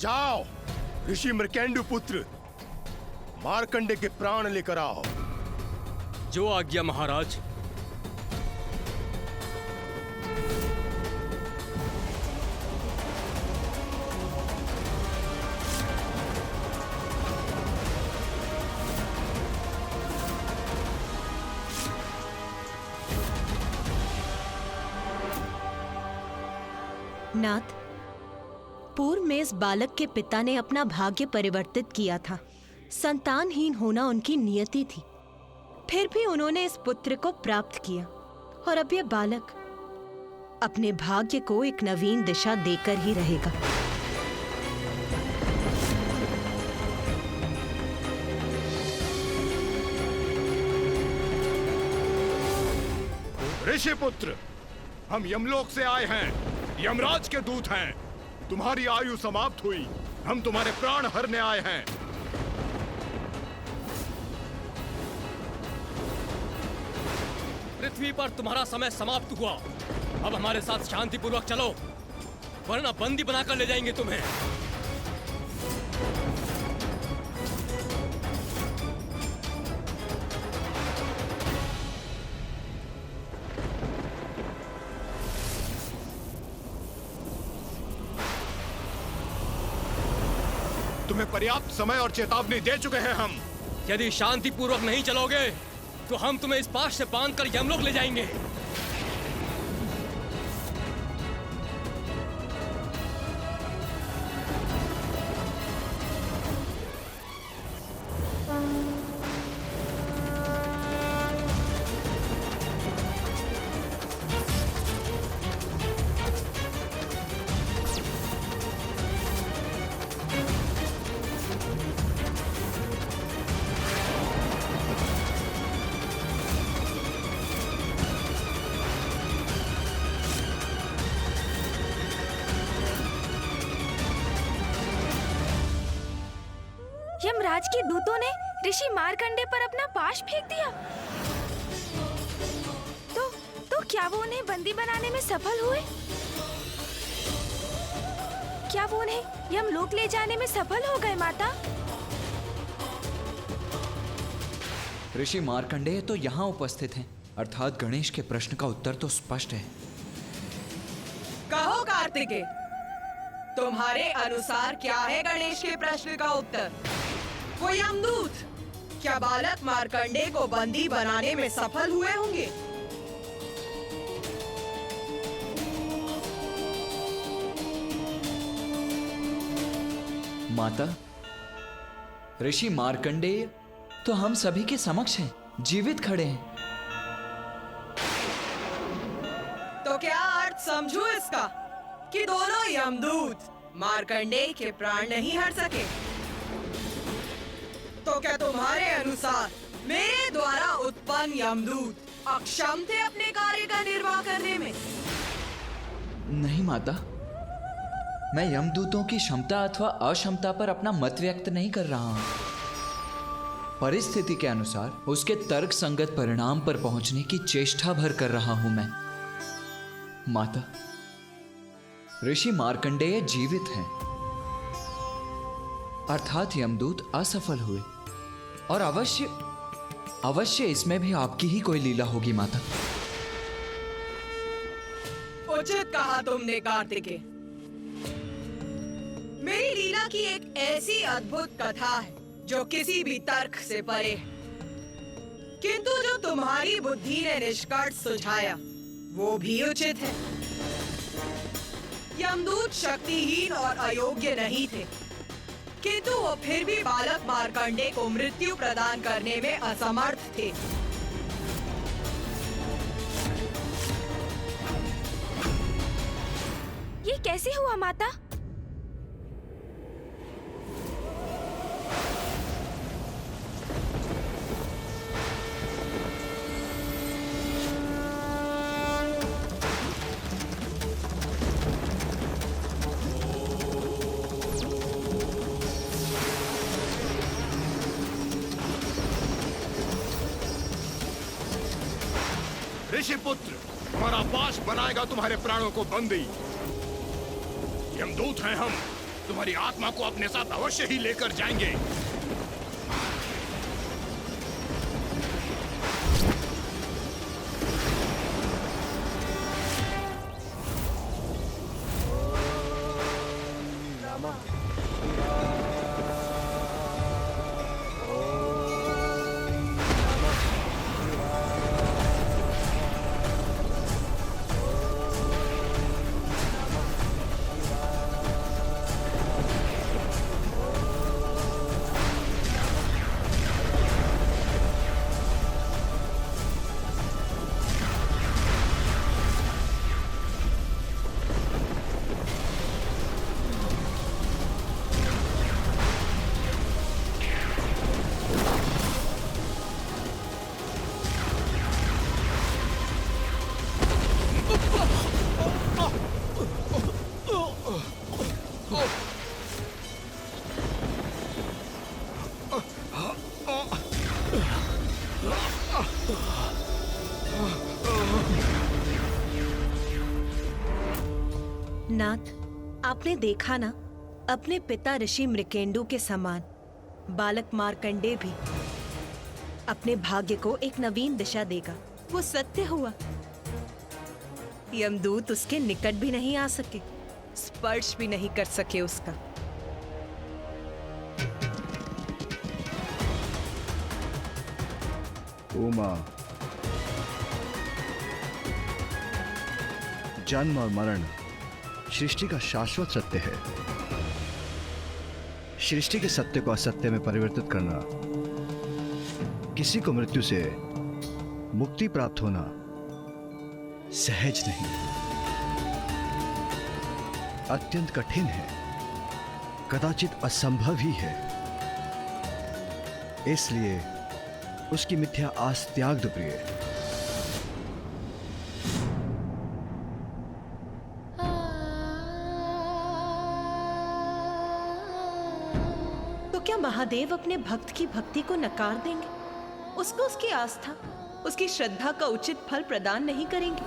जाओ, ऋषि मृकेंडु पुत्र मार्कंडे के प्राण लेकर आओ। जो आज्ञा महाराज। नाथ, पूर्व में इस बालक के पिता ने अपना भाग्य परिवर्तित किया था। संतानहीन होना उनकी नियति थी। फिर भी उन्होंने इस पुत्र को प्राप्त किया और अब यह बालक अपने भाग्य को एक नवीन दिशा देकर ही रहेगा। ऋषि पुत्र, हम यमलोक से आए हैं, यमराज के दूत हैं। तुम्हारी आयु समाप्त हुई, हम तुम्हारे प्राण हरने आए हैं। पृथ्वी पर तुम्हारा समय समाप्त हुआ। अब हमारे साथ शांतिपूर्वक चलो, वरना बंदी बनाकर ले जाएंगे तुम्हें। तुम्हें पर्याप्त समय और चेतावनी दे चुके हैं हम। यदि शांतिपूर्वक नहीं चलोगे तो हम तुम्हें इस पाश से बांधकर यमलोक ले जाएंगे। यमराज के दूतों ने ऋषि मार्कंडे पर अपना पाश फेंक दिया। तो क्या वो उन्हें बंदी बनाने में सफल हुए? क्या वो उन्हें यमलोक ले जाने में सफल हो गए माता? ऋषि मार्कंडेय तो यहाँ उपस्थित हैं, अर्थात गणेश के प्रश्न का उत्तर तो स्पष्ट है। कहो कार्तिकेय, तुम्हारे अनुसार क्या है गणेश के प्रश्न का उत्तर? वो यमदूत क्या बालक मार्कंडेय को बंदी बनाने में सफल हुए होंगे? माता, ऋषि मार्कंडेय तो हम सभी के समक्ष हैं, जीवित खड़े हैं। तो क्या अर्थ समझू इसका कि दोनों यमदूत मार्कंडेय के प्राण नहीं हर सके? तो क्या तुम्हारे अनुसार मेरे द्वारा उत्पन्न यमदूत अक्षम थे अपने कार्य का निर्वाह करने में? नहीं माता, मैं यमदूतों की क्षमता अथवा अक्षमता पर अपना मत व्यक्त नहीं कर रहा हूं। परिस्थिति के अनुसार उसके तर्क संगत परिणाम पर पहुंचने की चेष्टा भर कर रहा हूं मैं। माता, ऋषि मार्कंडेय जीवित हैं, अर्थात यमदूत असफल हुए, और अवश्य इसमें भी आपकी ही कोई लीला होगी माता। उचित कहा तुमने कार्तिकेय। मेरी लीला की एक ऐसी अद्भुत कथा है जो किसी भी तर्क से परे है, किंतु जो तुम्हारी बुद्धि ने निष्कर्ष सुझाया वो भी उचित है। यमदूत शक्तिहीन और अयोग्य नहीं थे, किंतु वो फिर भी बालक मार्कंडेय को मृत्यु प्रदान करने में असमर्थ थे। ये कैसे हुआ माता? ऋषि पुत्र, हमारा पाश बनाएगा तुम्हारे प्राणों को बंदी। यमदूत हैं हम, तुम्हारी आत्मा को अपने साथ अवश्य ही लेकर जाएंगे। नाथ, आपने देखा ना, अपने पिता ऋषि मृकेंडु के समान बालक मार्कंडेय भी अपने भाग्य को एक नवीन दिशा देगा। वो सत्य हुआ। यमदूत उसके निकट भी नहीं आ सके, स्पर्श भी नहीं कर सके उसका। उमा, जन्म और मरण सृष्टि का शाश्वत सत्य है। सृष्टि के सत्य को असत्य में परिवर्तित करना, किसी को मृत्यु से मुक्ति प्राप्त होना सहज नहीं, अत्यंत कठिन है, कदाचित असंभव ही है। इसलिए उसकी मिथ्या आस त्याग दो प्रिय। तो क्या महादेव अपने भक्त की भक्ति को नकार देंगे? उसको उसकी आस्था, उसकी श्रद्धा का उचित फल प्रदान नहीं करेंगे?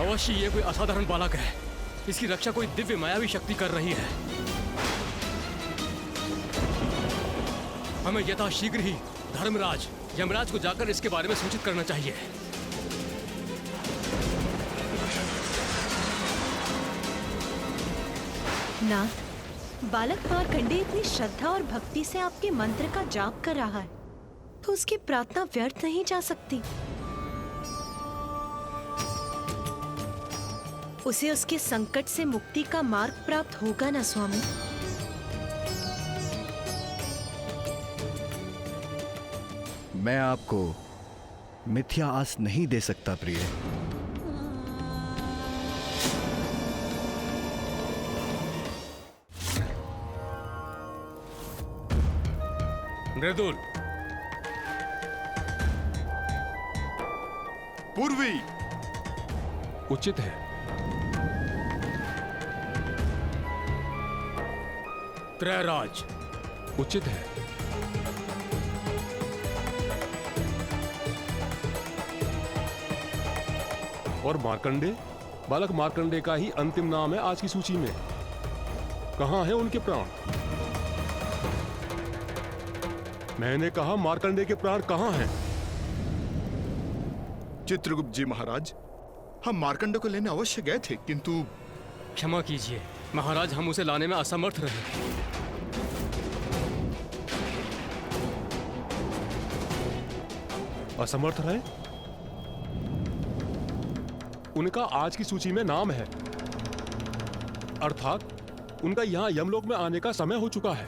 अवश्य ये कोई असाधारण बालक है। इसकी रक्षा कोई दिव्य मायावी शक्ति कर रही है। हमें यथाशीघ्र ही धर्मराज यमराज को जाकर इसके बारे में सूचित करना चाहिए। नाथ, बालक मार्कंडेय इतनी श्रद्धा और भक्ति से आपके मंत्र का जाप कर रहा है, तो उसकी प्रार्थना व्यर्थ नहीं जा सकती। उसे उसके संकट से मुक्ति का मार्ग प्राप्त होगा ना स्वामी? मैं आपको मिथ्या आस नहीं दे सकता प्रिय। मृदुल, पूर्वी, उचित है। त्रयराज, उचित है। और मार्कंडे, बालक मार्कंडे का ही अंतिम नाम है आज की सूची में। कहां है उनके प्राण? मैंने कहा मार्कंडे के प्राण कहां हैं? चित्रगुप्त जी महाराज, हम मार्कंडे को लेने अवश्य गए थे, किंतु क्षमा कीजिए महाराज, हम उसे लाने में असमर्थ रहे। असमर्थ रहे? उनका आज की सूची में नाम है, अर्थात उनका यहां यमलोक में आने का समय हो चुका है।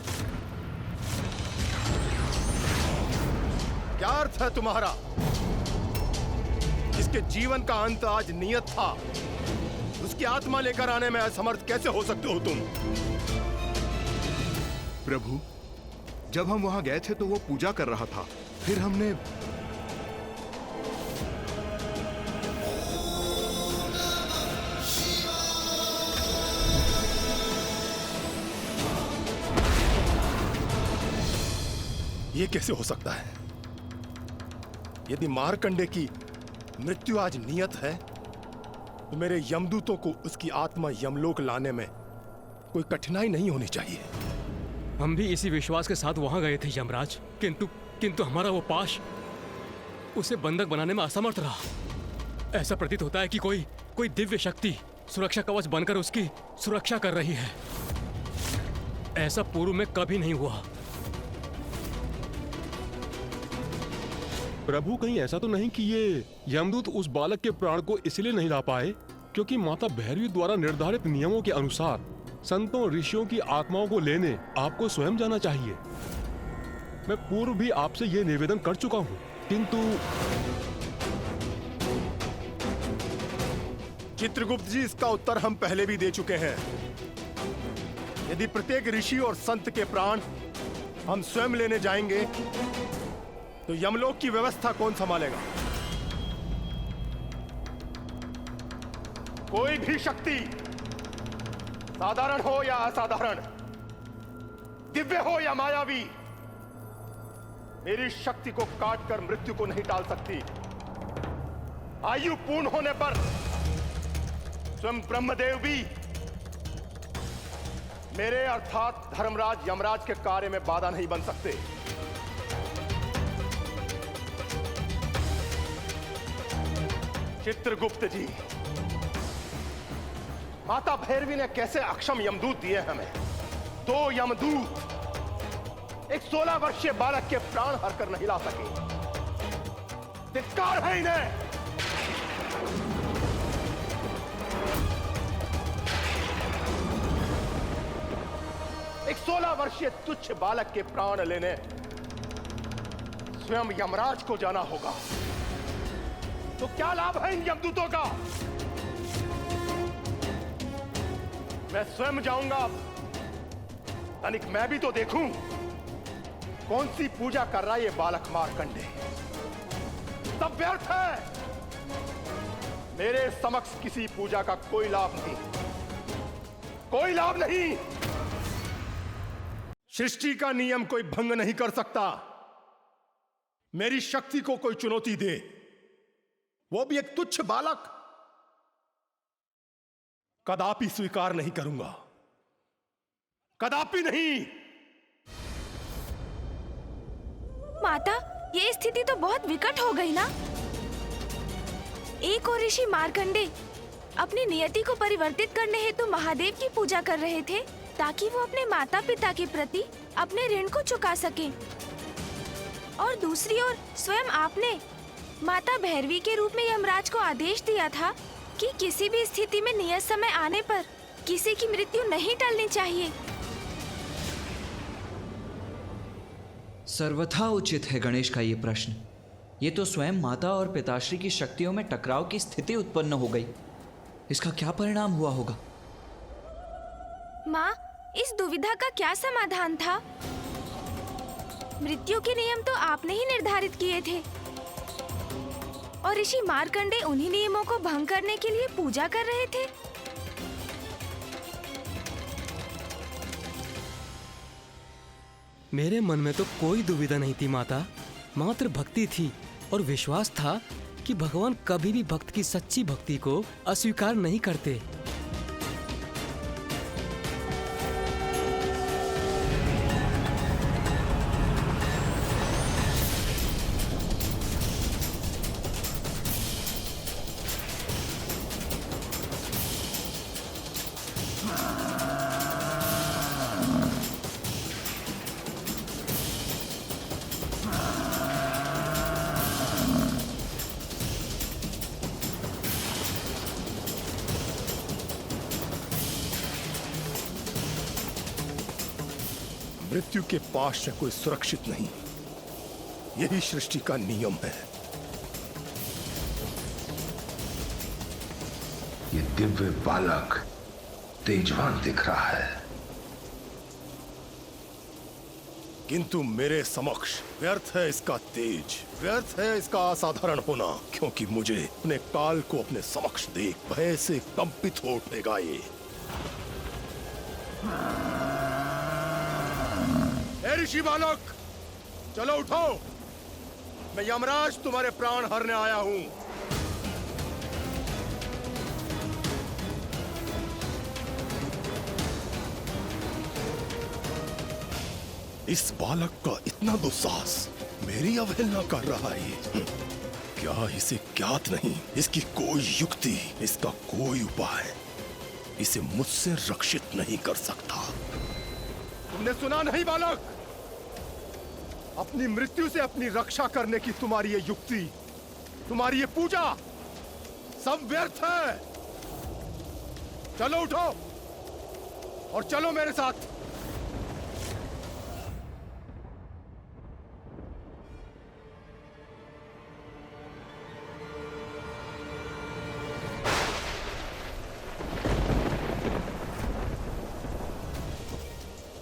क्या अर्थ है तुम्हारा? जिसके जीवन का अंत आज नियत था, उसकी आत्मा लेकर आने में असमर्थ कैसे हो सकते हो तुम? प्रभु, जब हम वहां गए थे तो वो पूजा कर रहा था, फिर हमने ये कैसे हो सकता है? यदि मार्कंडे की मृत्यु आज नियत है, तो मेरे यमदूतों को उसकी आत्मा यमलोक लाने में कोई कठिनाई नहीं होनी चाहिए। हम भी इसी विश्वास के साथ वहां गए थे यमराज, किंतु हमारा वो पाश उसे बंधक बनाने में असमर्थ रहा। ऐसा प्रतीत होता है कि कोई दिव्य शक्ति सुरक्षा कवच बनकर उसकी सुरक्षा कर रही है। ऐसा पूर्व में कभी नहीं हुआ। प्रभु, कहीं ऐसा तो नहीं कि ये यमदूत उस बालक के प्राण को इसलिए नहीं ला पाए क्योंकि माता भैरवी द्वारा निर्धारित नियमों के अनुसार संतों ऋषियों की आत्माओं को लेने आपको स्वयं जाना चाहिए। मैं पूर्व भी आपसे ये निवेदन कर चुका हूँ, किंतु चित्रगुप्त जी, इसका उत्तर हम पहले भी दे चुके हैं। यदि प्रत्येक ऋषि और संत के प्राण हम स्वयं लेने जाएंगे तो यमलोक की व्यवस्था कौन संभालेगा? कोई भी शक्ति, साधारण हो या असाधारण, दिव्य हो या मायावी, मेरी शक्ति को काटकर मृत्यु को नहीं टाल सकती। आयु पूर्ण होने पर स्वयं ब्रह्मदेव भी मेरे अर्थात धर्मराज यमराज के कार्य में बाधा नहीं बन सकते। चित्रगुप्त जी, माता भैरवी ने कैसे अक्षम यमदूत दिए हमें? 2 यमदूत एक 16 वर्षीय बालक के प्राण हरकर नहीं ला सके। धिक्कार है इन्हें। एक 16 वर्षीय तुच्छ बालक के प्राण लेने स्वयं यमराज को जाना होगा। तो क्या लाभ है इन यमदूतों का? मैं स्वयं जाऊंगा, तनिक मैं भी तो देखूं कौन सी पूजा कर रहा है ये बालक मार्कंडे। सब व्यर्थ है। मेरे समक्ष किसी पूजा का कोई लाभ नहीं, कोई लाभ नहीं। सृष्टि का नियम कोई भंग नहीं कर सकता। मेरी शक्ति को कोई चुनौती दे, वो भी एक तुच्छ बालक, कदापि स्वीकार नहीं करूंगा, कदापि नहीं। माता, ये स्थिति तो बहुत विकट हो गई ना। एक और ऋषि मार्कंडे अपनी नियति को परिवर्तित करने हेतु महादेव की पूजा कर रहे थे ताकि वो अपने माता पिता के प्रति अपने ऋण को चुका सके, और दूसरी ओर स्वयं आपने माता भैरवी के रूप में यमराज को आदेश दिया था कि किसी भी स्थिति में नियत समय आने पर किसी की मृत्यु नहीं टलनी चाहिए। सर्वथा उचित है गणेश का ये प्रश्न। ये तो स्वयं माता और पिताश्री की शक्तियों में टकराव की स्थिति उत्पन्न हो गई। इसका क्या परिणाम हुआ होगा? माँ, इस दुविधा का क्या समाधान था? मृत्यु के नियम तो आपने ही निर्धारित किए थे और ऋषि मार्कंडे उन्हीं नियमों को भंग करने के लिए पूजा कर रहे थे। मेरे मन में तो कोई दुविधा नहीं थी माता, मात्र भक्ति थी और विश्वास था कि भगवान कभी भी भक्त की सच्ची भक्ति को अस्वीकार नहीं करते। मृत्यु के पास से कोई सुरक्षित नहीं, यही सृष्टि का नियम है। ये दिव्य बालक तेजवान दिख रहा है, किंतु मेरे समक्ष व्यर्थ है इसका तेज, व्यर्थ है इसका असाधारण होना, क्योंकि मुझे अपने काल को अपने समक्ष देख भय से कंपित हो उठेगा ये। ऋषि बालक, चलो उठो, मैं यमराज तुम्हारे प्राण हरने आया हूं। इस बालक का इतना दुस्साहस, मेरी अवहेलना कर रहा है। क्या इसे ज्ञात नहीं? इसकी कोई युक्ति, इसका कोई उपाय इसे मुझसे रक्षित नहीं कर सकता। तुमने सुना नहीं बालक? अपनी मृत्यु से अपनी रक्षा करने की तुम्हारी ये युक्ति, तुम्हारी ये पूजा सब व्यर्थ है। चलो उठो और चलो मेरे साथ।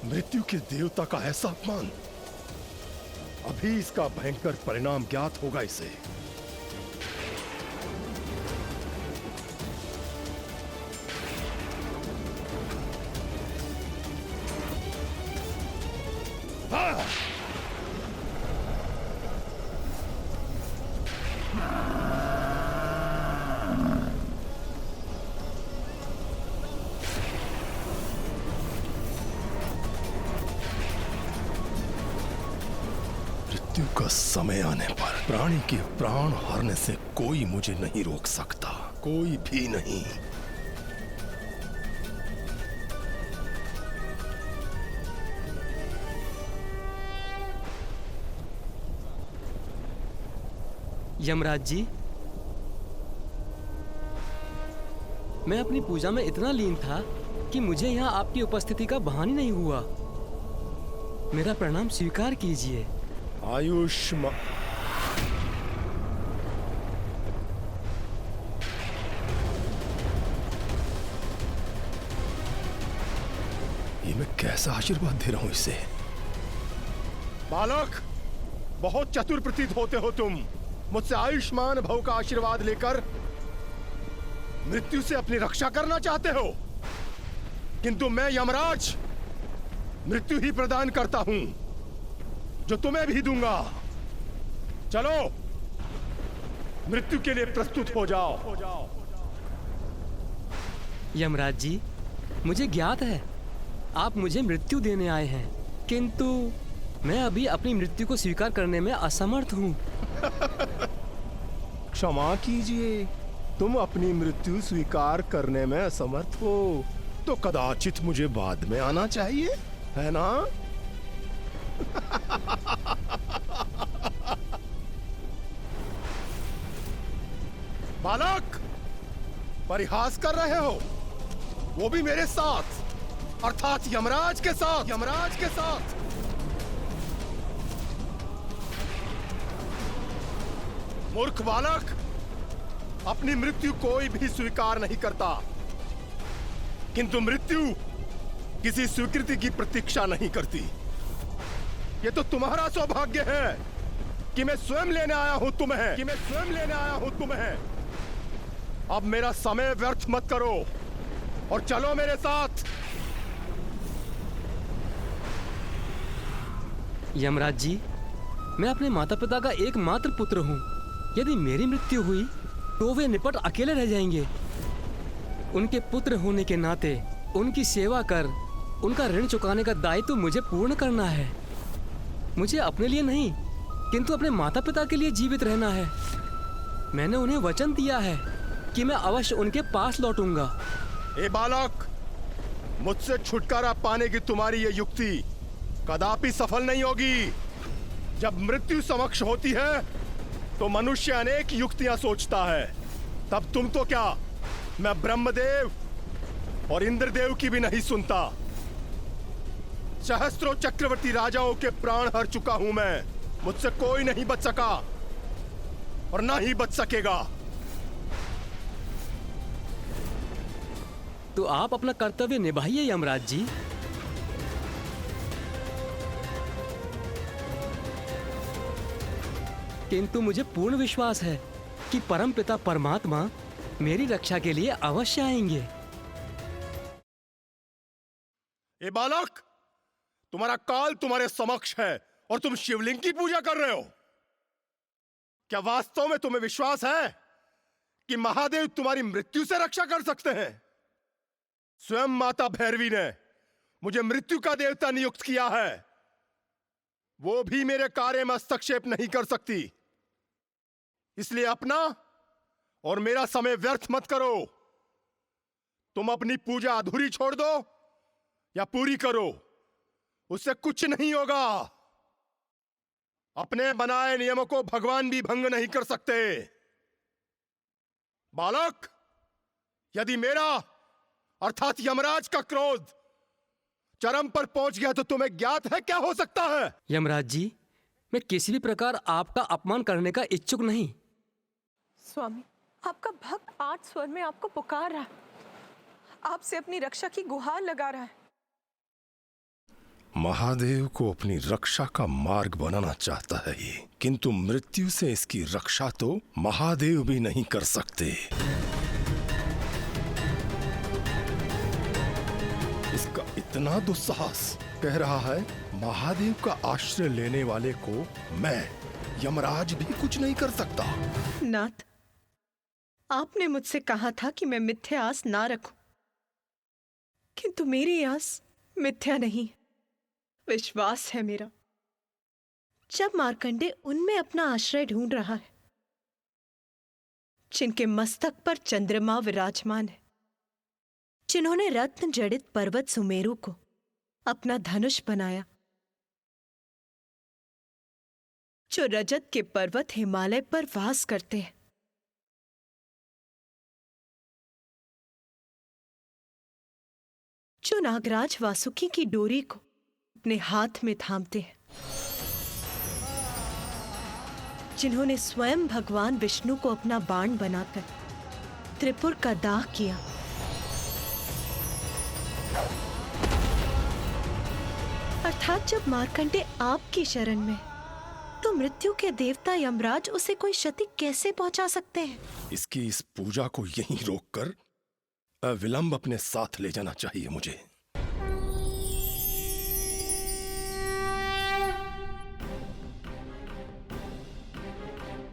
मृत्यु के देवता का ऐसा अपमान, अभी इसका भयंकर परिणाम ज्ञात होगा इसे। मृत्यु का समय आने पर प्राणी के प्राण हारने से कोई मुझे नहीं रोक सकता, कोई भी नहीं। यमराज जी, मैं अपनी पूजा में इतना लीन था कि मुझे यहाँ आपकी उपस्थिति का भान ही नहीं हुआ। मेरा प्रणाम स्वीकार कीजिए। आयुष्मान। ये मैं कैसा आशीर्वाद दे रहा हूं इसे? बालक, बहुत चतुर प्रतीत होते हो तुम। मुझसे आयुष्मान भव का आशीर्वाद लेकर मृत्यु से अपनी रक्षा करना चाहते हो, किंतु मैं यमराज मृत्यु ही प्रदान करता हूं, जो तुम्हें भी दूंगा। चलो मृत्यु के लिए प्रस्तुत हो जाओ। यमराज जी, मुझे ज्ञात है आप मुझे मृत्यु देने आए हैं, किंतु मैं अभी अपनी मृत्यु को स्वीकार करने में असमर्थ हूँ। क्षमा कीजिए, तुम अपनी मृत्यु स्वीकार करने में असमर्थ हो तो कदाचित मुझे बाद में आना चाहिए, है ना? बालक, परिहास कर रहे हो, वो भी मेरे साथ, अर्थात यमराज के साथ। यमराज के साथ मूर्ख बालक, अपनी मृत्यु कोई भी स्वीकार नहीं करता, किंतु मृत्यु किसी स्वीकृति की प्रतीक्षा नहीं करती। ये तो तुम्हारा सौभाग्य है कि मैं स्वयं लेने आया हूं तुम्हें। अब मेरा समय व्यर्थ मत करो और चलो मेरे साथ। यमराज जी, मैं अपने माता पिता का एकमात्र पुत्र हूँ। यदि मेरी मृत्यु हुई तो वे निपट अकेले रह जाएंगे। उनके पुत्र होने के नाते उनकी सेवा कर उनका ऋण चुकाने का दायित्व मुझे पूर्ण करना है। मुझे अपने लिए नहीं, किंतु अपने माता पिता के लिए जीवित रहना है। मैंने उन्हें वचन दिया है कि मैं अवश्य उनके पास लौटूंगा। ए बालक, मुझसे छुटकारा पाने की तुम्हारी ये युक्ति कदापि सफल नहीं होगी। जब मृत्यु समक्ष होती है तो मनुष्य अनेक युक्तियां सोचता है। तब तुम तो क्या, मैं ब्रह्मदेव और इंद्रदेव की भी नहीं सुनता। सहस्त्रों चक्रवर्ती राजाओं के प्राण हर चुका हूं मैं। मुझसे कोई नहीं बच सका और ना ही बच सकेगा। तो आप अपना कर्तव्य निभाइए यमराज जी। किंतु मुझे पूर्ण विश्वास है कि परमपिता परमात्मा मेरी रक्षा के लिए अवश्य आएंगे। ए बालक, तुम्हारा काल तुम्हारे समक्ष है और तुम शिवलिंग की पूजा कर रहे हो। क्या वास्तव में तुम्हें विश्वास है कि महादेव तुम्हारी मृत्यु से रक्षा कर सकते हैं? स्वयं माता भैरवी ने मुझे मृत्यु का देवता नियुक्त किया है। वो भी मेरे कार्य में हस्तक्षेप नहीं कर सकती। इसलिए अपना और मेरा समय व्यर्थ मत करो। तुम अपनी पूजा अधूरी छोड़ दो या पूरी करो, उससे कुछ नहीं होगा। अपने बनाए नियमों को भगवान भी भंग नहीं कर सकते। बालक, यदि मेरा अर्थात यमराज का क्रोध चरम पर पहुंच गया तो तुम्हें ज्ञात है क्या हो सकता है? यमराज जी, मैं किसी भी प्रकार आपका अपमान करने का इच्छुक नहीं। स्वामी, आपका भक्त 8 स्वर में आपको पुकार रहा है, आपसे अपनी रक्षा की गुहार लगा रहा है। महादेव को अपनी रक्षा का मार्ग बनाना चाहता है ये, किंतु मृत्यु से इसकी रक्षा तो महादेव भी नहीं कर सकते। इसका इतना दुस्साहस, कह रहा है महादेव का आश्रय लेने वाले को मैं यमराज भी कुछ नहीं कर सकता। नाथ, आपने मुझसे कहा था कि मैं मिथ्या आस ना रखूं, किंतु मेरी आस मिथ्या नहीं, विश्वास है मेरा। जब मार्कंडे उनमें अपना आश्रय ढूंढ रहा है जिनके मस्तक पर चंद्रमा विराजमान है, जिन्होंने रत्न जड़ित पर्वत सुमेरु को अपना धनुष बनाया, जो रजत के पर्वत हिमालय पर वास करते हैं, जो नागराज वासुकी की डोरी को अपने हाथ में थामते हैं, जिन्होंने स्वयं भगवान विष्णु को अपना बाण बनाकर त्रिपुर का दाह किया, अर्थात जब मार्कंडे आपकी शरण में, तो मृत्यु के देवता यमराज उसे कोई क्षति कैसे पहुंचा सकते हैं? इसकी इस पूजा को यहीं रोककर अविलंब अपने साथ ले जाना चाहिए मुझे।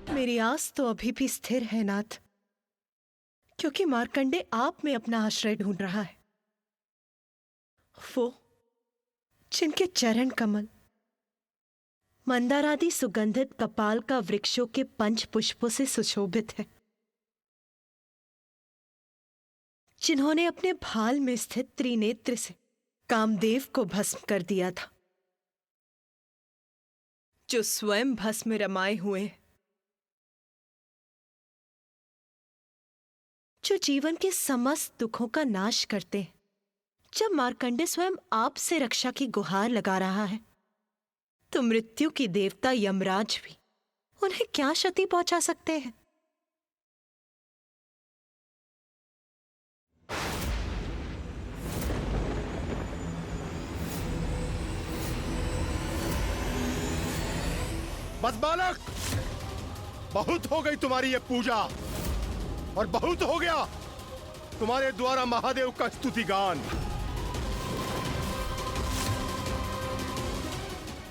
मेरी आस तो अभी भी स्थिर है नाथ, क्योंकि मार्कंडे आप में अपना आश्रय ढूंढ रहा है। वो जिनके चरण कमल मंदारादि सुगंधित कपाल का वृक्षों के पंच पुष्पों से सुशोभित है, जिन्होंने अपने भाल में स्थित त्रिनेत्र से कामदेव को भस्म कर दिया था, जो स्वयं भस्म में रमाए हुए हैं, जो जीवन के समस्त दुखों का नाश करते हैं। जब मार्कंडे स्वयं आपसे रक्षा की गुहार लगा रहा है, तो मृत्यु की देवता यमराज भी उन्हें क्या क्षति पहुंचा सकते हैं? बस बालक, बहुत हो गई तुम्हारी ये पूजा, और बहुत हो गया तुम्हारे द्वारा महादेव का स्तुति गान।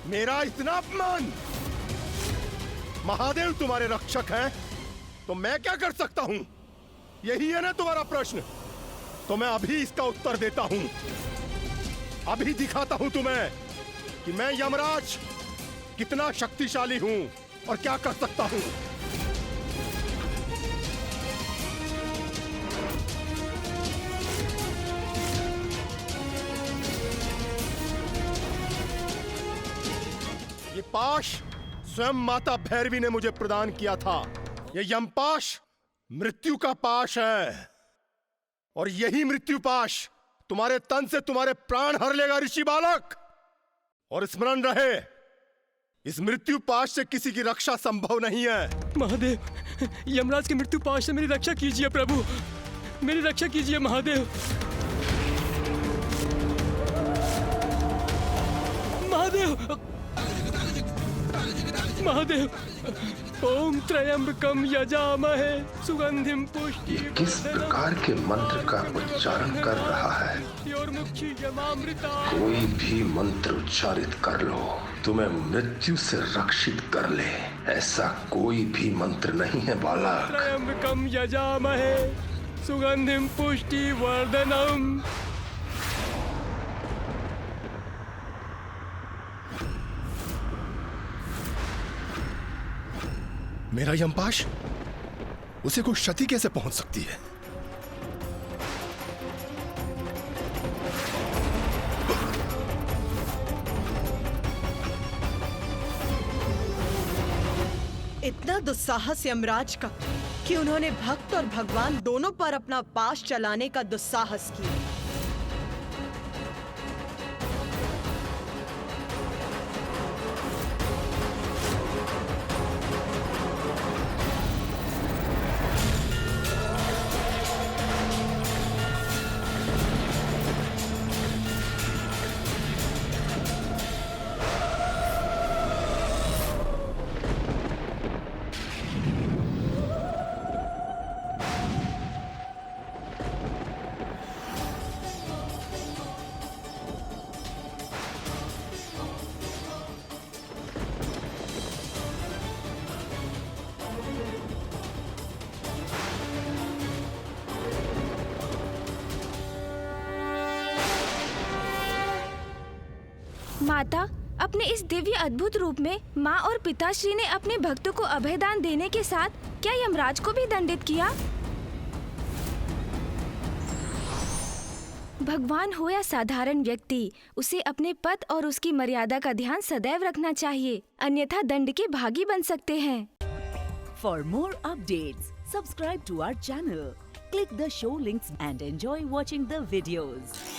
मेरा इतना अपमान। महादेव तुम्हारे रक्षक हैं, तो मैं क्या कर सकता हूं? यही है ना तुम्हारा प्रश्न? तो मैं अभी इसका उत्तर देता हूं। अभी दिखाता हूं तुम्हें कि मैं यमराज कितना शक्तिशाली हूं और क्या कर सकता हूं। ये पाश स्वयं माता भैरवी ने मुझे प्रदान किया था। ये यमपाश मृत्यु का पाश है, और यही मृत्यु पाश तुम्हारे तन से तुम्हारे प्राण हर लेगा ऋषि बालक। और स्मरण रहे, इस मृत्यु पाश से किसी की रक्षा संभव नहीं है। महादेव, यमराज के मृत्यु पाश से मेरी रक्षा कीजिए प्रभु, मेरी रक्षा कीजिए महादेव। महादेव, महादेव, ओम त्र्यंबकम यजामहे सुगंधिम पुष्टि। ये किस प्रकार के मंत्र का उच्चारण कर रहा है? कोई भी मंत्र उच्चारित कर लो, तुम्हें मृत्यु से रक्षित कर ले, ऐसा कोई भी मंत्र नहीं है बालक। त्र्यंबकम यजामहे सुगंधिम पुष्टि वर्धनम। मेरा यमपाश, उसे कोई क्षति कैसे पहुंच सकती है? इतना दुस्साहस यमराज का कि उन्होंने भक्त और भगवान दोनों पर अपना पाश चलाने का दुस्साहस किया। माता, अपने इस दिव्य अद्भुत रूप में माँ और पिताश्री ने अपने भक्तों को अभयदान देने के साथ क्या यमराज को भी दंडित किया? भगवान हो या साधारण व्यक्ति, उसे अपने पद और उसकी मर्यादा का ध्यान सदैव रखना चाहिए, अन्यथा दंड के भागी बन सकते हैं। For more updates, subscribe to our channel, click the show links and enjoy watching the videos.